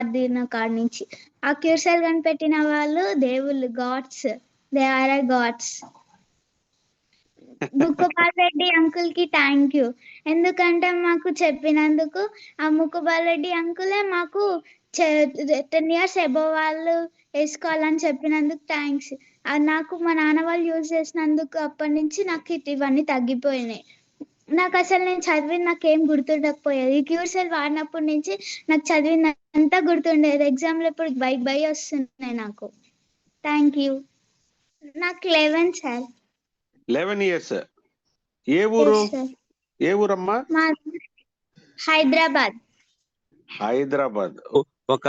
వాడిన కాడ నుంచి. ఆ క్యూర్ సెల్ కనిపెట్టిన వాళ్ళు దేవుళ్ళు, gods. They are gods. Mukkupal Reddy uncle కి థ్యాంక్ యూ. ఎందుకంటే మాకు చెప్పినందుకు. ఆ ముక్కుపాల్ రెడ్డి అంకులే మాకు 10 years అబోవ్ వాళ్ళు వేసుకోవాలని చెప్పినందుకు థ్యాంక్స్. నాకు మా నాన్న వాళ్ళు యూజ్ చేసినందుకు అప్పటి నుంచి నాకు ఇవన్నీ తగ్గిపోయినాయి. నాకు అసలు నేను చదివిన నాకేం గుర్తుండకపోయేది. ఈ క్యూర్ సెల్ వాడినప్పటి నుంచి నాకు చదివినంతా గుర్తుండేది. ఎగ్జామ్లో ఇప్పుడు బై వస్తున్నాయి నాకు. Thank you. నాకు 11 సార్. 11 years. ఏ ఊరు? ఏ ఊరమ్మా? హైదరాబాద్. హైదరాబాద్. ఒక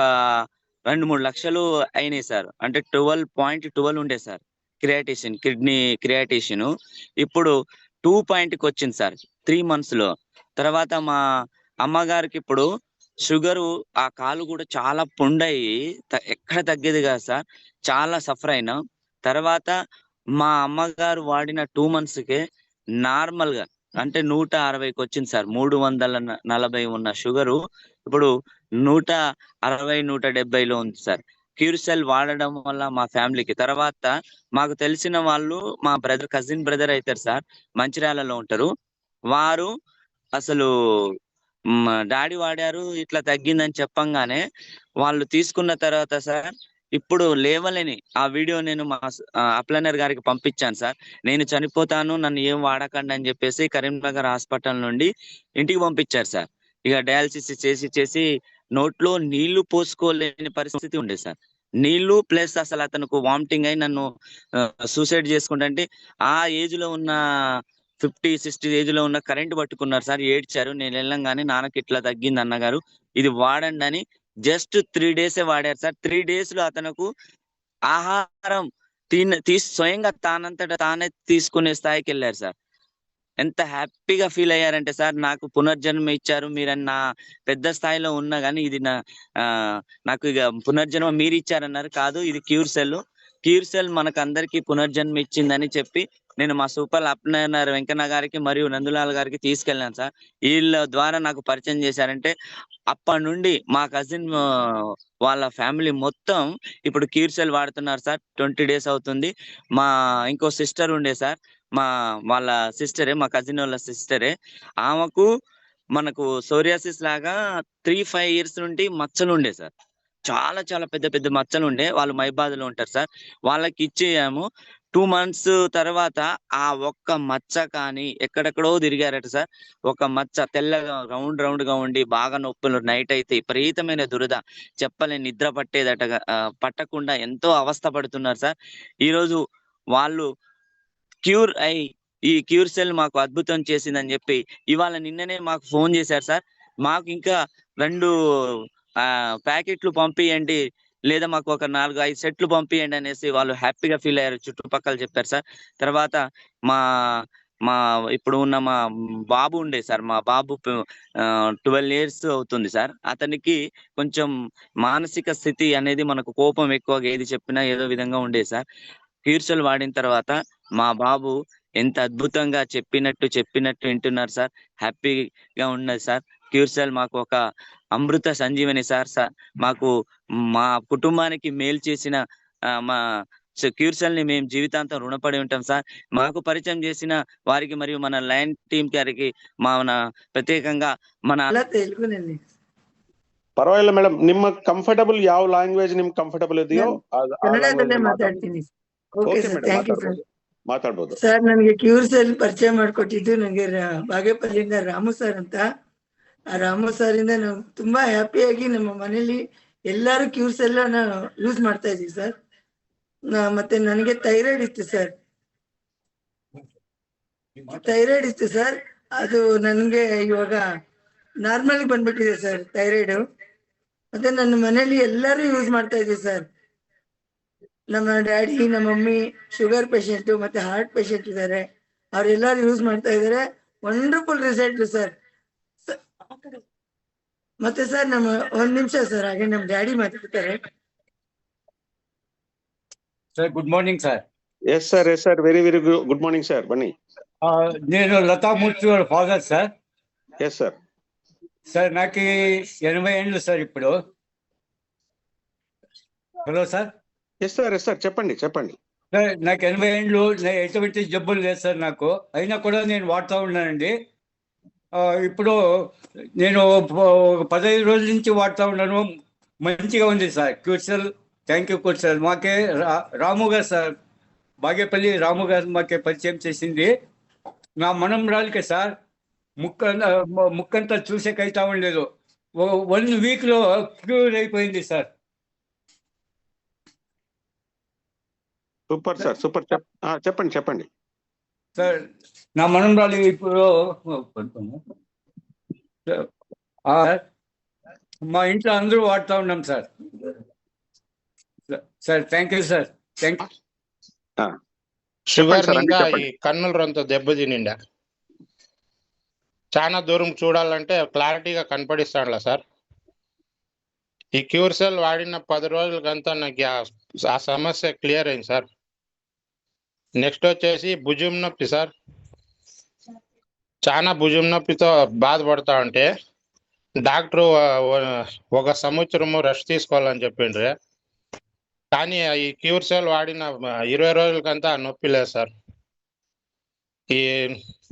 2-3 లక్షలు అయినాయి సార్. అంటే 12.12 ఉండే సార్ క్రియాటిషన్, కిడ్నీ క్రియాటిషన్. ఇప్పుడు 2 వచ్చింది సార్ 3 months లో. తర్వాత మా అమ్మగారికి ఇప్పుడు షుగరు, ఆ కాలు కూడా చాలా పుండయి ఎక్కడ తగ్గేది కాదు సార్. చాలా సఫర్ అయినా. తర్వాత మా అమ్మగారు వాడిన 2 monthsకే నార్మల్ గా అంటే 160కి వచ్చింది సార్. 340 ఉన్న షుగరు ఇప్పుడు 160-170లో ఉంది సార్. క్యూర్ సెల్ వాడడం వల్ల మా ఫ్యామిలీకి. తర్వాత మాకు తెలిసిన వాళ్ళు మా కజిన్ బ్రదర్ అవుతారు సార్, మంచిర్యాలలో ఉంటారు. వారు అసలు డాడీ వాడారు ఇట్లా తగ్గిందని చెప్పంగానే వాళ్ళు తీసుకున్న తర్వాత సార్ ఇప్పుడు లేవలేని ఆ వీడియో నేను మా అప్లైనర్ గారికి పంపించాను సార్. నేను చనిపోతాను, నన్ను ఏం వాడకండి అని చెప్పేసి కరీంనగర్ హాస్పిటల్ నుండి ఇంటికి పంపించారు సార్. ఇక డయాలసిస్ చేసి నోట్లో నీళ్లు పోసుకోలేని పరిస్థితి ఉండే సార్. నీళ్లు ప్లస్ అసలు అతనికి వామిటింగ్ అయి నన్ను సూసైడ్ చేసుకుంటే ఆ ఏజ్ లో ఉన్న 50-60 ఏజ్ లో ఉన్న కరెంట్ పట్టుకున్నారు సార్. ఏడ్చారు. నేను వెళ్ళంగానే నాన్నకి ఇట్లా తగ్గింది అన్నగారు, ఇది వాడండి అని జస్ట్ 3 days వాడారు సార్. 3 days లో అతనుకు ఆహారం స్వయంగా తానంతటా తానే తీసుకునే స్థాయికి వెళ్ళారు సార్. ఎంత హ్యాపీగా ఫీల్ అయ్యారంటే సార్, నాకు పునర్జన్మ ఇచ్చారు మీరన్న పెద్ద స్థాయిలో ఉన్నా కానీ ఇది నాకు ఇక పునర్జన్మ మీరు ఇచ్చారన్నారు. కాదు, ఇది క్యూర్ సెల్ మనకు అందరికీ పునర్జన్మ ఇచ్చిందని చెప్పి నేను మా సూపర్ అప్లైనర్ వెంకన్న గారికి మరియు నందులాల్ గారికి తీసుకెళ్ళాను సార్. వీళ్ళ ద్వారా నాకు పరిచయం చేశారంటే అప్పటి నుండి మా కజిన్ వాళ్ళ ఫ్యామిలీ మొత్తం ఇప్పుడు క్యూర్ సెల్ వాడుతున్నారు సార్. 20 days అవుతుంది. మా ఇంకో సిస్టర్ ఉండే సార్, వాళ్ళ సిస్టరే, మా కజిన్ వాళ్ళ సిస్టరే. ఆమెకు మనకు సోరియాసిస్ లాగా 3-5 years నుండి మచ్చలు ఉండే సార్. చాలా చాలా పెద్ద పెద్ద మచ్చలు ఉండే. వాళ్ళు మైబాద్లో ఉంటారు సార్. వాళ్ళకి ఇచ్చేయాము. 2 months తర్వాత ఆ ఒక్క మచ్చ కానీ ఎక్కడెక్కడో తిరిగారట సార్. ఒక మచ్చ తెల్లగా రౌండ్ గా ఉండి బాగా నొప్పులు, నైట్ అయితే విపరీతమైన దురద, చెప్పలేని నిద్ర పట్టకుండా ఎంతో అవస్థ పడుతున్నారు సార్. ఈరోజు వాళ్ళు క్యూర్ అయి ఈ క్యూర్ సెల్ మాకు అద్భుతం చేసిందని చెప్పి ఇవాళ నిన్ననే మాకు ఫోన్ చేశారు సార్. మాకు ఇంకా 2 ప్యాకెట్లు పంపియండి, లేదా మాకు ఒక 4-5 సెట్లు పంపియండి అనేసి వాళ్ళు హ్యాపీగా ఫీల్ అయ్యారు. చుట్టుపక్కల చెప్పారు సార్. తర్వాత మా ఇప్పుడు ఉన్న మా బాబు ఉండే సార్, మా బాబు 12 years అవుతుంది సార్. అతనికి కొంచెం మానసిక స్థితి అనేది, మనకు కోపం ఎక్కువగా ఏది చెప్పినా ఏదో విధంగా ఉండే సార్. క్యూర్ సెల్ వాడిన తర్వాత మా బాబు ఎంత అద్భుతంగా చెప్పినట్టు వింటున్నారు సార్. హ్యాపీగా ఉన్నది సార్. క్యూర్ సెల్ మాకు ఒక అమృత సంజీవని సార్. మాకు మా కుటుంబానికి మేలు చేసిన మా క్యూర్ సెల్ ని మేము జీవితాంతం రుణపడి ఉంటాం సార్. మాకు పరిచయం చేసిన వారికి మరియు మన లైన్ టీమ్ గారికి ಪ್ರತ್ಯೇಕಂగా ಪರವಾಗಿಲ್ಲ ಮೇಡಮ್, ನಿಮ್ಮ ಕಂಫರ್ಟಬಲ್ ಯಾವ ಲ್ಯಾಂಗ್ವೇಜ್ ನಿಮ್ ಕಂಫರ್ಟಬಲ್ ಇದೆಯೋ ಕನ್ನಡದಲ್ಲೇ ಮಾತಾಡ್ತೀನಿ. Okay sir, thank you sir. ಮಾತಾಡ್ಬೋದು ಸರ್. ನನಗೆ ಕ್ಯೂರ್ ಸೆಲ್ ಪರಿಚಯ ಮಾಡಿಕೊಟ್ಟಿದ್ದು ನನಗೆ ಬಾಗೇಪಲ್ಲಿಯಿಂದ ರಾಮು ಸರ್ ಅಂತ. ಆ ರಾಮು ಸರ್ ಇಂದ ನಾವು ತುಂಬಾ ಹ್ಯಾಪಿಯಾಗಿ ನಮ್ಮ ಮನೇಲಿ ಎಲ್ಲರೂ ಕ್ಯೂರ್ ಸೆಲ್ ಯೂಸ್ ಮಾಡ್ತಾ ಇದೀವಿ ಸರ್. ಮತ್ತೆ ನನಗೆ ಥೈರಾಯ್ಡ್ ಇತ್ತು ಸರ್. ಅದು ನನಗೆ ಇವಾಗ ನಾರ್ಮಲ್ ಬಂದ್ಬಿಟ್ಟಿದೆ ಸರ್ ಥೈರಾಯ್ಡ್. ಮತ್ತೆ ನನ್ನ ಮನೇಲಿ ಎಲ್ಲರೂ ಯೂಸ್ ಮಾಡ್ತಾ ಇದೀವಿ ಸರ್. ನಮ್ಮ ಡ್ಯಾಡಿ, ನಮ್ಮ ಮಮ್ಮಿ ಶುಗರ್ ಪೇಷಂಟ್ ಮತ್ತೆ ಹಾರ್ಟ್ ಪೇಷಂಟ್ ಇದ್ದಾರೆ, ಅವರೆಲ್ಲರೂ ಯೂಸ್ ಮಾಡ್ತಾ ಇದ್ದಾರೆ. Wonderful result sir. ಮತ್ತೆ ಸರ್ ನಮ್ಮ 1 ನಿಮಿಷ ಸರ್, ಹಾಗೆ ನಮ್ಮ ಡ್ಯಾಡಿ ಮಾತಾಡ್ತಾರೆ. Sir good morning sir. Yes sir very very good morning sir. ಬನ್ನಿ. నేను లతా మూర్తి వాళ్ళ father sir. Yes sir. Sir నాకు 80 ఏళ్ళు సార్. ఇప్పుడు హలో సార్. ఎస్ సార్ చెప్పండి. సార్ నాకు 80 ఏళ్ళు, ఎటువంటి జబ్బులు లేదు సార్ నాకు. అయినా కూడా నేను వాడుతూ ఉన్నానండి. ఇప్పుడు నేను ఒక 15 రోజుల నుంచి వాడుతూ ఉన్నాను. మంచిగా ఉంది సార్. క్యూర్సెల్, thank you క్యూర్సెల్. మాకే రాము గారు సార్, బాగేపల్లి రాము గారు మాకే పరిచయం చేసింది. నా మనమరాలికే సార్ ముక్కంతా చూసేకైతా ఉండలేదు. 1 వీక్లో క్యూర్ అయిపోయింది సార్. Super sir, super. చెప్పండి. సార్ నా మనమరాలు ఇప్పుడు మా ఇంట్లో అందరూ వాడుతూ ఉన్నాం sir. Sir thank you sir. Thank you. Sugar sir, ఇంకా చెప్పండి. ఈ కన్నుల రంత దెబ్బతినిండా చాలా దూరం చూడాలంటే క్లారిటీగా కనపడిస్తాడులా సార్. ఈ క్యూర్సెల్ వాడిన 10 రోజులకంతా నాకు ఆ సమస్య క్లియర్ అయింది సార్. నెక్స్ట్ వచ్చేసి భుజం నొప్పి సార్. చాలా భుజం నొప్పితో బాధపడతా ఉంటే డాక్టరు 1 సంవత్సరము రెస్ట్ తీసుకోవాలని చెప్పిండ్రు. కానీ ఈ క్యూర్సెల్ వాడిన 20 రోజులకంతా నొప్పి లేదు సార్. ఈ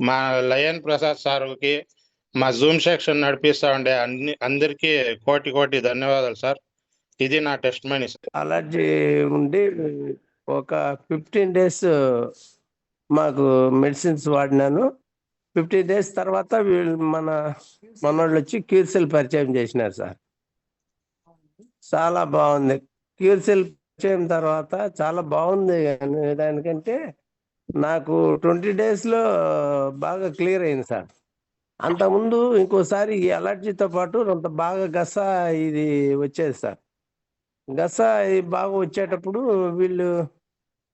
మా లయన్ ప్రసాద్ సార్కి, మా జూమ్ సెక్షన్ నడిపిస్తా ఉండే అందరికీ కోటి ధన్యవాదాలు సార్. ఇది నా టెస్ట్ మనీ సార్. అలర్జీ ఉండి ఒక 15 డేస్ మాకు మెడిసిన్స్ వాడినాను. 15 డేస్ తర్వాత మనోళ్ళు వచ్చి క్యూర్సెల్ పరిచయం చేసినారు సార్. చాలా బాగుంది. క్యూర్సెల్ పరిచయం తర్వాత చాలా బాగుంది. దానికంటే నాకు 20 డేస్లో బాగా క్లియర్ అయింది సార్. అంతకుముందు ఇంకోసారి ఈ అలర్జీతో పాటు అంత బాగా గస ఇది వచ్చేది సార్. గస ఇది బాగా వచ్చేటప్పుడు వీళ్ళు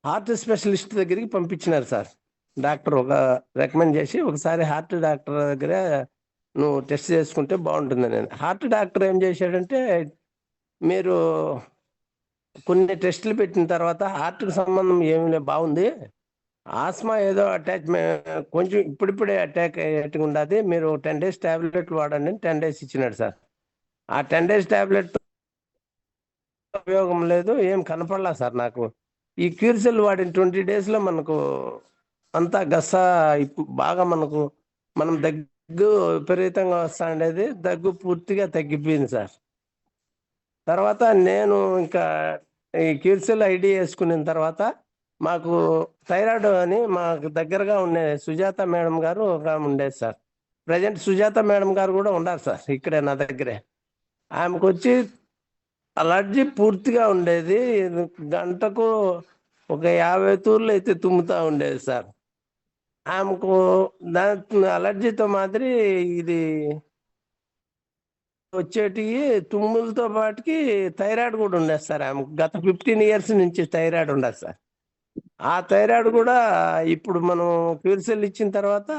హార్ట్ స్పెషలిస్ట్ దగ్గరికి పంపించినారు సార్. డాక్టర్ రికమెండ్ చేసి ఒకసారి హార్ట్ డాక్టర్ దగ్గర నువ్వు టెస్ట్ చేసుకుంటే బాగుంటుందని. హార్ట్ డాక్టర్ ఏం చేశాడంటే, మీరు కొన్ని టెస్టులు పెట్టిన తర్వాత హార్ట్కి సంబంధం ఏమి బాగుంది, ఆస్మా ఏదో కొంచెం ఇప్పుడిప్పుడే అటాక్ అయ్యేట్టుగా ఉండదు, మీరు 10 డేస్ ట్యాబ్లెట్లు వాడండి 10 డేస్ ఇచ్చినాడు సార్. ఆ 10 డేస్ ట్యాబ్లెట్ ఉపయోగం లేదు, ఏం కనపడలా సార్ నాకు. ఈ క్యూర్సెల్ వాడిన 20 డేస్లో మనకు అంతా గస బాగా మనం దగ్గు విపరీతంగా వస్తా ఉండేది, దగ్గు పూర్తిగా తగ్గిపోయింది సార్. తర్వాత నేను ఇంకా ఈ క్యూర్సెల్ ఐడి వేసుకున్న తర్వాత మాకు థైరాయిడ్ అని మాకు దగ్గరగా ఉండే సుజాత మేడం గారు ఉండేది సార్. ప్రజెంట్ సుజాత మేడం గారు కూడా ఉన్నారు సార్ ఇక్కడే నా దగ్గరే. ఆమెకు వచ్చి అలర్జీ పూర్తిగా ఉండేది, గంటకు ఒక 50 తూర్లు అయితే తుమ్ముతా ఉండేది సార్. ఆమెకు అలర్జీతో మాదిరి ఇది వచ్చేటి తుమ్ములతో పాటుకి థైరాయిడ్ కూడా ఉండేది సార్. ఆమెకు గత 15 ఇయర్స్ నుంచి థైరాయిడ్ ఉండదు సార్. ఆ థైరాయిడ్ కూడా ఇప్పుడు మనం క్యూర్సెల్ ఇచ్చిన తర్వాత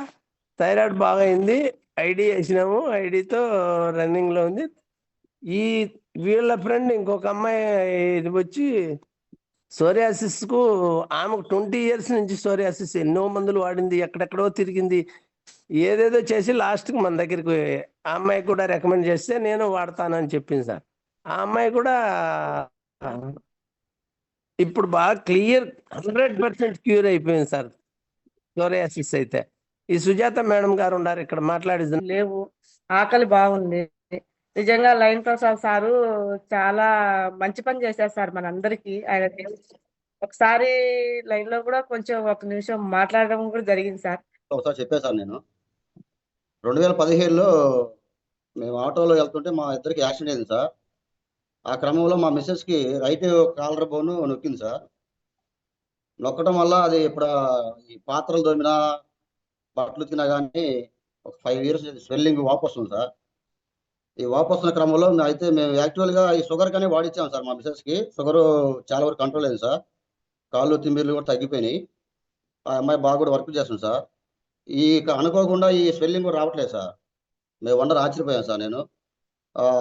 థైరాయిడ్ బాగా అయింది. ఐడి వేసినాము, ఐడితో రన్నింగ్లో ఉంది. వీళ్ళ ఫ్రెండ్ ఇంకొక అమ్మాయి ఇది వచ్చి సోరియాసిస్కు, ఆమెకు 20 ఇయర్స్ నుంచి సోరియాసిస్, ఎన్నో మందులు వాడింది, ఎక్కడెక్కడో తిరిగింది, ఏదేదో చేసి లాస్ట్కి మన దగ్గరికి ఆ అమ్మాయి కూడా రికమెండ్ చేస్తే నేను వాడతానని చెప్పింది సార్. ఆ అమ్మాయి కూడా ఇప్పుడు బాగా క్లియర్ 100% క్యూర్ అయిపోయింది సార్ సోరియాసిస్ అయితే. ఈ సుజాత మేడం గారు ఉన్నారు ఇక్కడ, మాట్లాడిద్దాం. లేవు, ఆకలి బాగుంది. నిజంగా లైన్ ప్రసాద్ సారు చాలా మంచి పని చేశారు సార్ మనందరికీ. ఆయన ఒకసారి లైన్ లో కూడా కొంచెం 1 నిమిషం మాట్లాడడం కూడా జరిగింది సార్. ఒకసారి చెప్పేశాను నేను. 2017లో మేము ఆటోలో వెళ్తుంటే మా ఇద్దరికి యాక్సిడెంట్ అయింది సార్. ఆ క్రమంలో మా మిస్సెస్కి రైట్ కాలర్ బోన్ నొక్కింది సార్. నొక్కడం వల్ల అది ఇప్పుడు ఈ పాత్రలు దొమినా బట్టలు తినా కానీ ఒక 5 ఇయర్స్ స్వెల్లింగ్ వాపు వస్తుంది సార్. ఈ వాపు వస్తున్న క్రమంలో అయితే మేము యాక్చువల్గా ఈ షుగర్ కానీ వాడిచ్చాము సార్. మా మిస్సెస్కి షుగర్ చాలా వరకు కంట్రోల్ అయింది సార్. కాళ్ళు తిమ్మిర్లు కూడా తగ్గిపోయినాయి. ఆ అమ్మాయి బాగా కూడా వర్క్ చేస్తుంది సార్. ఈ అనుకోకుండా ఈ స్వెల్లింగ్ కూడా రావట్లేదు సార్. మేము ఆశ్చర్యపోయాం సార్. నేను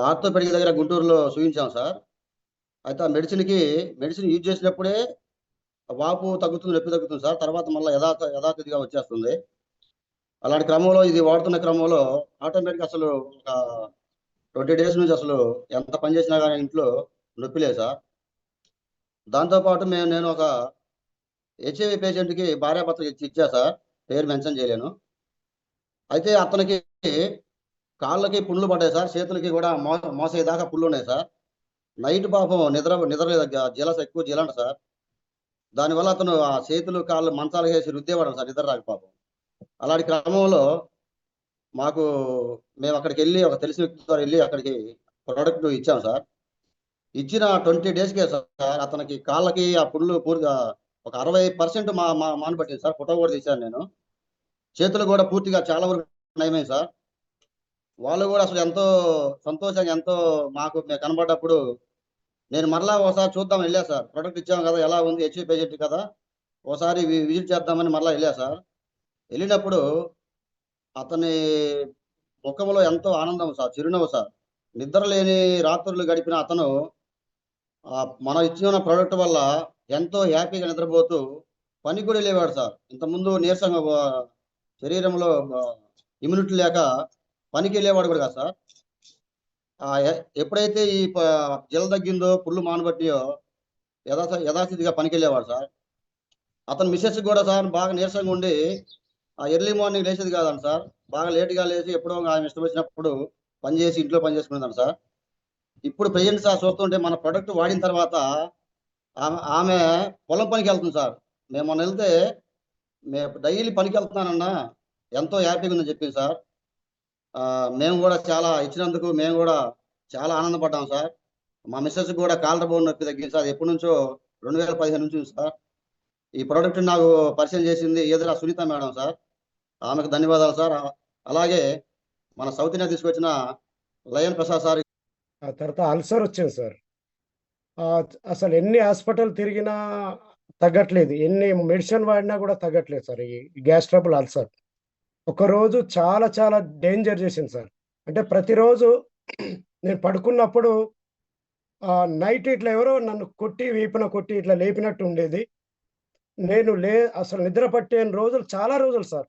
ఆర్థోపెడిక్ దగ్గర గుంటూరులో చూపించాం సార్. అయితే ఆ మెడిసిన్ యూజ్ చేసినప్పుడే వాపు తగ్గుతుంది, నొప్పి తగ్గుతుంది సార్. తర్వాత మళ్ళీ యథాతిథిగా వచ్చేస్తుంది. అలాంటి క్రమంలో ఇది వాడుతున్న క్రమంలో ఆటోమేటిక్గా అసలు ఒక 20 డేస్ నుంచి అసలు ఎంత పని చేసినా కానీ ఇంట్లో నొప్పి లేదు సార్. దాంతోపాటు నేను ఒక హెచ్ఐవి పేషెంట్కి భార్యాభర్తకి ఇచ్చా సార్, పేరు మెన్షన్ చేయలేను. అయితే అతనికి కాళ్ళకి పుండ్లు పడ్డాయి సార్, చేతులకి కూడా మోసేదాకా పుళ్ళు ఉన్నాయి సార్. నైట్ పాపం నిద్ర జలస ఎక్కువ జలంట సార్. దానివల్ల అతను ఆ చేతులు కాళ్ళు మంచాలు వేసి రుద్దేవాడు సార్, నిద్ర రాక పాపం. అలాంటి క్రమంలో మేము అక్కడికి వెళ్ళి ఒక తెలిసిన వ్యక్తి ద్వారా వెళ్ళి అక్కడికి ప్రోడక్ట్ ఇచ్చాం సార్. ఇచ్చిన 20 డేస్కే సార్ అతనికి కాళ్ళకి ఆ పుండ్లు పూర్తిగా ఒక 60% మానబట్టింది సార్. ఫోటో కూడా తీశాను నేను. చేతులు కూడా పూర్తిగా చాలా వరకు నయమైంది సార్. వాళ్ళు కూడా అసలు ఎంతో సంతోషంగా ఎంతో మేము కనబడ్డప్పుడు నేను మరలా ఒకసారి చూద్దాం వెళ్ళా సార్. ప్రోడక్ట్ ఇచ్చాం కదా, ఎలా ఉంది, హెచ్ఐవి పేషెంట్ కదా, ఒకసారి విజిట్ చేద్దామని మరలా వెళ్ళా సార్. వెళ్ళినప్పుడు అతని ముఖంలో ఎంతో ఆనందం సార్, చిరునవ్వు సార్. నిద్ర లేని రాత్రులు గడిపిన అతను మనం ఇచ్చిన ప్రోడక్ట్ వల్ల ఎంతో హ్యాపీగా నిద్రపోతూ పనికి కూడా వెళ్ళేవాడు సార్. ఇంతకుముందు నీరసంగా శరీరంలో ఇమ్యూనిటీ లేక పనికి వెళ్ళేవాడు కూడా కదా సార్. ఎప్పుడైతే ఈ జల తగ్గిందో, పుళ్ళు మానబట్టియో యథాస్థితిగా పనికి వెళ్ళేవాడు సార్. అతను మిస్సెస్ కూడా సార్ బాగా నీరసంగా ఉండి ఎర్లీ మార్నింగ్ లేచేది కాదండి సార్. బాగా లేట్గా లేచి ఎప్పుడో ఆమె ఇష్టం వచ్చినప్పుడు పనిచేసి ఇంట్లో పని చేసుకునేదాన్ని సార్. ఇప్పుడు ప్రజెంట్ సార్ చూస్తుంటే మన ప్రొడక్ట్ వాడిన తర్వాత ఆమె పొలం పనికి వెళ్తుంది సార్. మేము మొన్న వెళ్తే డైలీ పనికి వెళ్తున్నానన్నా, ఎంతో హ్యాపీగా ఉందని చెప్పింది సార్. మేము కూడా చాలా ఇచ్చినందుకు మేము కూడా చాలా ఆనందపడ్డాం సార్. మా మిస్సెస్ కూడా కాలర్ బోన్ నొప్పి తగ్గింది సార్. ఎప్పటి నుంచో 2015 నుంచి సార్. ఈ ప్రోడక్ట్ నాకు పరిచయం చేసింది ఏదైనా సునీత మేడం సార్, ఆమెకు ధన్యవాదాలు సార్. అలాగే మన సౌత్ ఇండియా తీసుకొచ్చిన లయన్ ప్రసాద్ సార్. ఆ తర్వాత అల్సర్ వచ్చింది సార్. అసలు ఎన్ని హాస్పిటల్ తిరిగినా తగ్గట్లేదు, ఎన్ని మెడిసిన్ వాడినా కూడా తగ్గట్లేదు సార్. ఈ గ్యాస్ ట్రబుల్ అల్సర్ ఒకరోజు చాలా చాలా డేంజర్ చేసింది సార్. అంటే ప్రతిరోజు నేను పడుకున్నప్పుడు నైట్ ఇట్లా ఎవరో నన్ను కొట్టి వీపున కొట్టి ఇట్లా లేపినట్టు ఉండేది. నేను అసలు నిద్ర పట్టేని రోజులు చాలా రోజులు సార్.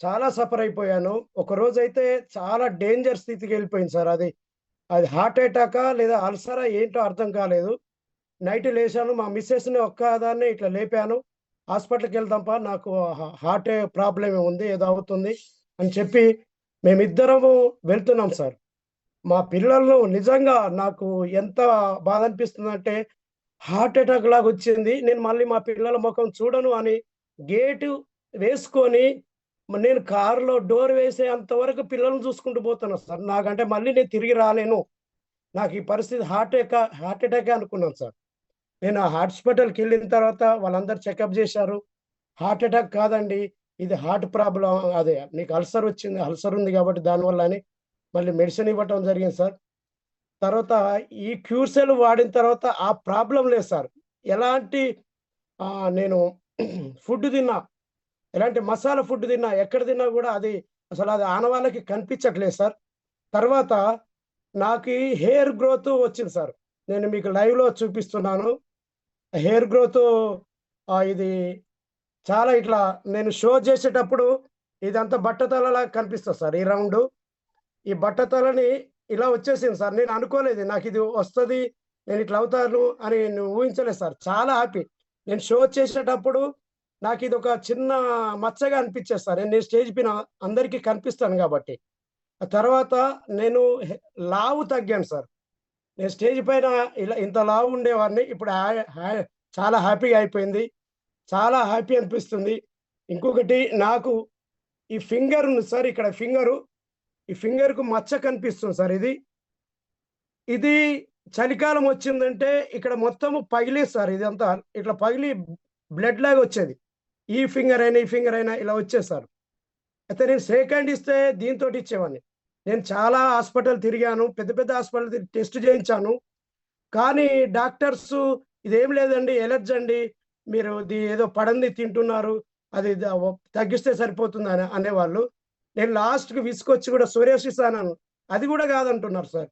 చాలా సఫర్ అయిపోయాను. ఒక రోజు అయితే చాలా డేంజర్ స్థితికి వెళ్ళిపోయింది సార్. అది హార్ట్ అటాకా లేదా అల్సరా ఏంటో అర్థం కాలేదు. నైట్ లేచాను, మా మిస్సెస్ని ఒక్కదాన్ని ఇట్లా లేపాను. హాస్పిటల్కి వెళ్దాంపా, నాకు హార్ట్ ప్రాబ్లం ఉంది, ఏదో అవుతుంది అని చెప్పి మేమిద్దరము వెళ్తున్నాం సార్. మా పిల్లలు నిజంగా నాకు ఎంత బాధ అనిపిస్తుందంటే, హార్ట్ అటాక్ లాగా వచ్చింది. నేను మళ్ళీ మా పిల్లల ముఖం చూడను అని గేటు వేసుకొని నేను కారులో డోర్ వేసేంత వరకు పిల్లల్ని చూసుకుంటూ పోతున్నా సార్. నాకంటే మళ్ళీ నేను తిరిగి రాలేను, నాకు ఈ పరిస్థితి హార్ట్ అటాక్ అనుకున్నాను సార్. నేను హాస్పిటల్కి వెళ్ళిన తర్వాత వాళ్ళందరూ చెకప్ చేశారు. హార్ట్ అటాక్ కాదండి, ఇది హార్ట్ ప్రాబ్లం, అదే నీకు అల్సర్ వచ్చింది, అల్సర్ ఉంది కాబట్టి దానివల్ల అని మళ్ళీ మెడిసిన్ ఇవ్వటం జరిగింది సార్. తర్వాత ఈ క్యూర్సెల్ వాడిన తర్వాత ఆ ప్రాబ్లం లేదు సార్. ఎలాంటి నేను ఫుడ్ తిన్నా, ఎలాంటి మసాలా ఫుడ్ తిన్నా, ఎక్కడ తిన్నా కూడా అది ఆనవాళ్ళకి కనిపించట్లేదు సార్. తర్వాత నాకు ఈ హెయిర్ గ్రోత్ వచ్చింది సార్. నేను మీకు లైవ్లో చూపిస్తున్నాను. హెయిర్ గ్రోత్ ఇది చాలా ఇట్లా నేను షో చేసేటప్పుడు ఇదంతా బట్టతలలా కనిపిస్తుంది సార్. ఈ రౌండ్ ఈ బట్టతలని ఇలా వచ్చేసింది సార్. నేను అనుకోలేదు నాకు ఇది వస్తుంది, నేను ఇట్లా అవుతాను అని నేను ఊహించలేదు సార్. చాలా హ్యాపీ. నేను షో చేసేటప్పుడు నాకు ఇది ఒక చిన్న మచ్చగా అనిపించేది సార్. నేను స్టేజ్ పైన అందరికీ కనిపిస్తాను కాబట్టి. ఆ తర్వాత నేను లావు తగ్గాను సార్. నేను స్టేజ్ పైన ఇంత లావు ఉండేవాడిని, ఇప్పుడు చాలా హ్యాపీగా అయిపోయింది, చాలా హ్యాపీ అనిపిస్తుంది. ఇంకొకటి నాకు ఈ ఫింగర్ ఉంది సార్, ఇక్కడ ఈ ఫింగర్కు మచ్చ కనిపిస్తుంది సార్. ఇది చలికాలం వచ్చిందంటే ఇక్కడ మొత్తము పగిలేదు సార్. ఇదంతా ఇట్లా పగిలి బ్లడ్ లాగా వచ్చేది. ఈ ఫింగర్ అయినా ఇలా వచ్చేది సార్. అయితే నేను సెకండ్ ఇస్తే దీంతో ఇచ్చేవాడిని. నేను చాలా హాస్పిటల్ తిరిగాను, పెద్ద పెద్ద హాస్పిటల్ టెస్ట్ చేయించాను. కానీ డాక్టర్స్ ఇదేం లేదండి, ఎలర్జీ అండి, మీరు ఏదో పడంది తింటున్నారు, అది తగ్గిస్తే సరిపోతుంది అనేవాళ్ళు. నేను లాస్ట్కి విసుకొచ్చి కూడా సోరియాసిస్ అన్నాను, అది కూడా కాదంటున్నారు సార్.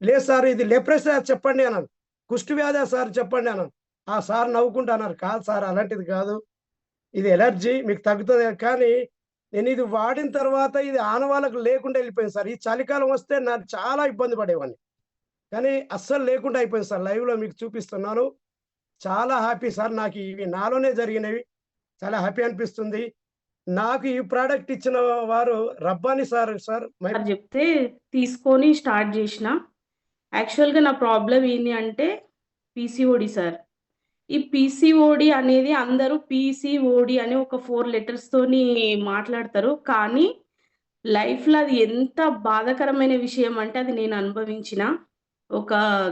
లేదు సార్ ఇది లెప్రసీ చెప్పండి అన్నాను, కుష్టి వ్యాధి సార్ చెప్పండి అన్నాను. ఆ సార్ నవ్వుకుంటున్నారు, కాదు సార్ అలాంటిది కాదు, ఇది ఎలర్జీ, మీకు తగ్గుతుంది. కానీ నేను ఇది వాడిన తర్వాత ఇది ఆనవాళ్ళకు లేకుండా వెళ్ళిపోయింది సార్. ఈ చలికాలం వస్తే నాకు చాలా ఇబ్బంది పడేవాడిని, కానీ అస్సలు లేకుండా అయిపోయింది సార్. లైవ్లో మీకు చూపిస్తున్నాను. చాలా హ్యాపీ సార్. నాకు ఇవి నాలోనే జరిగినవి. చాలా హ్యాపీ అనిపిస్తుంది. నాకు ఈ ప్రోడక్ట్ ఇచ్చిన వారు రబ్బాని సార్ చెప్తే తీసుకొని స్టార్ట్ చేసిన. యాక్చువల్‌గా నా ప్రాబ్లమ్ ఏంది అంటే పీసీఓడి సార్. ఈ పీసీఓడి అనేది అందరూ పీసీఓడి అని ఒక 4 లెటర్స్‌తోని మాట్లాడతారు. కానీ లైఫ్‌లో అది ఎంత బాధాకరమైన విషయం అంటే అది నేను అనుభవించిన. ఒక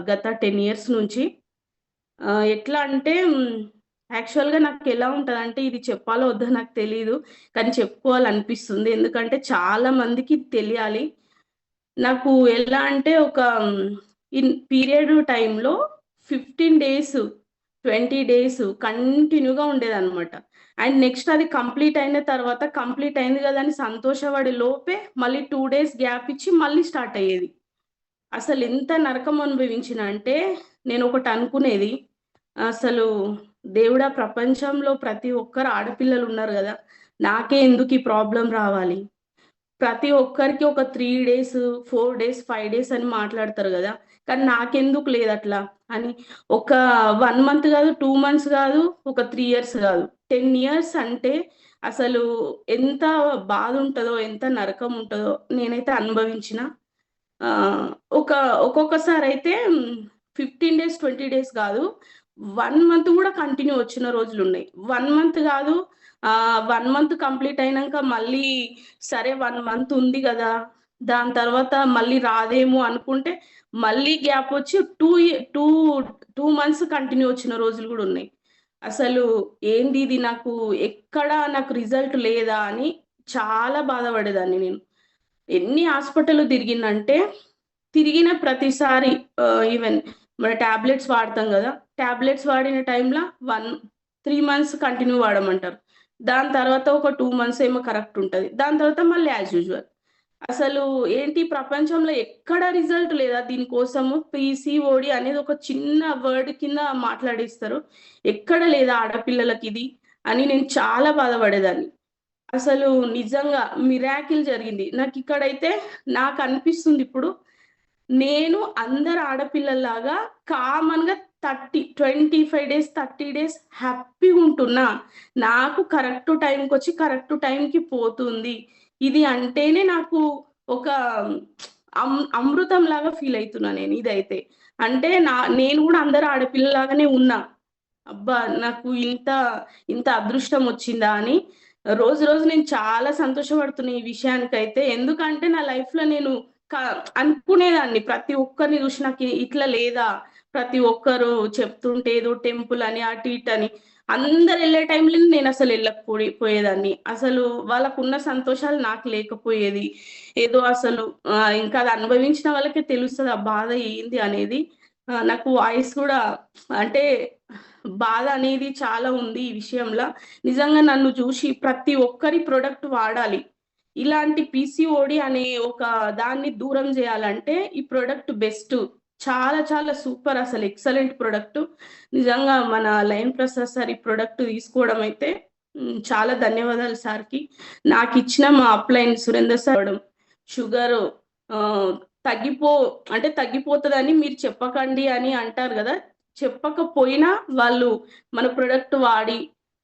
గత 10 ఇయర్స్ నుంచి. ఎట్లా అంటే యాక్చువల్‌గా నాకెలా ఉంటదంటే ఇది చెప్పాలో వద్దో నాకు తెలీదు. కానీ చెప్పుకోవాలనిపిస్తుంది. ఎందుకంటే చాలా మందికి తెలియాలి. నాకు ఎలా అంటే ఒక ఇన్ పీరియడ్ టైమ్‌లో 15 డేస్, 20 డేస్ కంటిన్యూగా ఉండేదనమాట. అండ్ నెక్స్ట్ అది కంప్లీట్ అయిన తర్వాత కంప్లీట్ అయింది కదా అని సంతోషపడే లోపే మళ్ళీ 2 డేస్ గ్యాప్ ఇచ్చి మళ్ళీ స్టార్ట్ అయ్యేది. అసలు ఎంత నరకం అనుభవించిన అంటే నేను ఒకటి అనుకునేది, అసలు దేవుడా ప్రపంచంలో ప్రతి ఒక్కరు ఆడపిల్లలు ఉన్నారు కదా! నాకే ఎందుకు ఈ ప్రాబ్లమ్ రావాలి? ప్రతి ఒక్కరికి ఒక 3 డేస్, 4 డేస్, 5 డేస్ అని మాట్లాడతారు కదా! కానీ నాకెందుకు లేదట్లా అని ఒక 1 మంత్ కాదు, 2 మంత్స్ కాదు, ఒక 3 ఇయర్స్ కాదు. 10 ఇయర్స్ అంటే అసలు ఎంత బాధ ఉంటదో, ఎంత నరకం ఉంటదో నేనైతే అనుభవించిన. ఒక్కొక్కసారి అయితే 15 డేస్, 20 డేస్ కాదు. 1 మంత్ కూడా కంటిన్యూ వచ్చిన రోజులున్నాయి. 1 మంత్ కాదు 1 మంత్ కంప్లీట్ అయినంక మళ్ళీ సరే 1 మంత్ ఉంది గదా! దాని తర్వాత మళ్ళీ రాదేమో అనుకుంటే మళ్ళీ గ్యాప్ వచ్చి 2 మంత్స్ కంటిన్యూ వచ్చిన రోజులు గూడా ఉన్నాయి. అసలు ఏంది ఇది నాకు నాకు రిజల్ట్ లేదా అని చాలా బాధపడేదాన్ని నేను. ఎన్ని హాస్పిటల్‌లు తిరిగినంటే తిరిగిన ప్రతిసారి ఈవెన్ మన టాబ్లెట్స్ వాడతాం గదా! టాబ్లెట్స్ వాడిన టైంలో 3 మంత్స్ కంటిన్యూ వాడమంటారు. దాని తర్వాత ఒక 2 మంత్స్ ఏమో కరెక్ట్ ఉంటది. దాని తర్వాత మళ్ళీ యాజ్ యూజువల్. అసలు ఏంటి ప్రపంచంలో ఎక్కడ రిజల్ట్ లేదా దీనికోసము? పీసీఓడి అనేది ఒక చిన్న వర్డ్ కింద మాట్లాడిస్తారు. ఎక్కడ లేదా ఆడపిల్లలకిది అని నేను చాలా బాధపడేదాన్ని. అసలు నిజంగా మిరాకిల్ జరిగింది. నాకిక్కడైతే నాకనిపిస్తుంది ఇప్పుడు నేను అందరు ఆడపిల్లల్లాగా కామన్‌గా 25 డేస్, 30 డేస్ హ్యాపీగుంటున్నా. నాకు కరెక్ట్ టైంకొచ్చి కరెక్ట్ టైంకి పోతుంది. ఇది అంటేనే నాకు ఒక అమృతంలాగా ఫీల్ అయితున్నా నేను ఇదైతే. అంటే నేను గూడా అందరు ఆడపిల్లలాగానే ఉన్నా. అబ్బా! నాకు ఇంత అదృష్టం వచ్చిందా అని రోజు రోజు నేను చాలా సంతోషపడుతున్నా ఈ విషయానికైతే. ఎందుకంటే నా లైఫ్‌లో నేను అనుకునేదాన్ని ప్రతి ఒక్కరిని చూసి నాకు ఇట్లా లేదా? ప్రతి ఒక్కరు చెప్తుంటే ఏదో టెంపుల్ అని అటు ఇటు అని అందరు వెళ్ళే టైంలో నేను అసలు పోయేదాన్ని. అసలు వాళ్ళకున్న సంతోషాలు నాకు లేకపోయేది. ఏదో అసలు ఇంకా అది అనుభవించిన వాళ్ళకే తెలుస్తది ఆ బాధ ఏంది అనేది. నాకు వాయిస్ కూడా అంటే బాధ అనేది చాలా ఉంది ఈ విషయంలో. నిజంగా నన్ను చూసి ప్రతి ఒక్కరి ప్రొడక్ట్ వాడాలి. ఇలాంటి పీసీఓడి అనే ఒక దాన్ని దూరం చేయాలంటే ఈ ప్రొడక్ట్ బెస్ట్. చాలా చాలా సూపర్ అసలు ఎక్సలెంట్ ప్రొడక్ట్. నిజంగా మన లయన్ ప్రసాద్ సార్ ఈ ప్రొడక్ట్ తీసుకోవడం అయితే చాలా ధన్యవాదాలు సార్‌కి. నాకిచ్చిన మా అప్లైన్ సురేందర్ సార్ షుగర్ తగ్గిపోతదని మీరు చెప్పకండి అని అంటారు కదా! చెప్పకపోయినా వాళ్ళు మన ప్రొడక్ట్ వాడి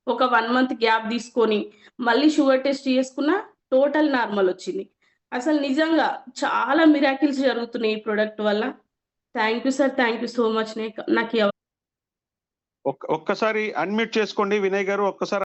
ఒక 1 మంత్ గ్యాప్ తీసుకొని మళ్ళీ షుగర్ టెస్ట్ చేసుకున్న టోటల్ నార్మల్ వచ్చింది. అసలు నిజంగా చాలా మిరాకిల్స్ జరుగుతున్నాయి ఈ ప్రొడక్ట్ వల్ల. Thank you sir. Thank you so much. నాకు ఒక్కసారి అన్మ్యూట్ చేసుకోండి వినయ్ గారు. ఒక్కసారి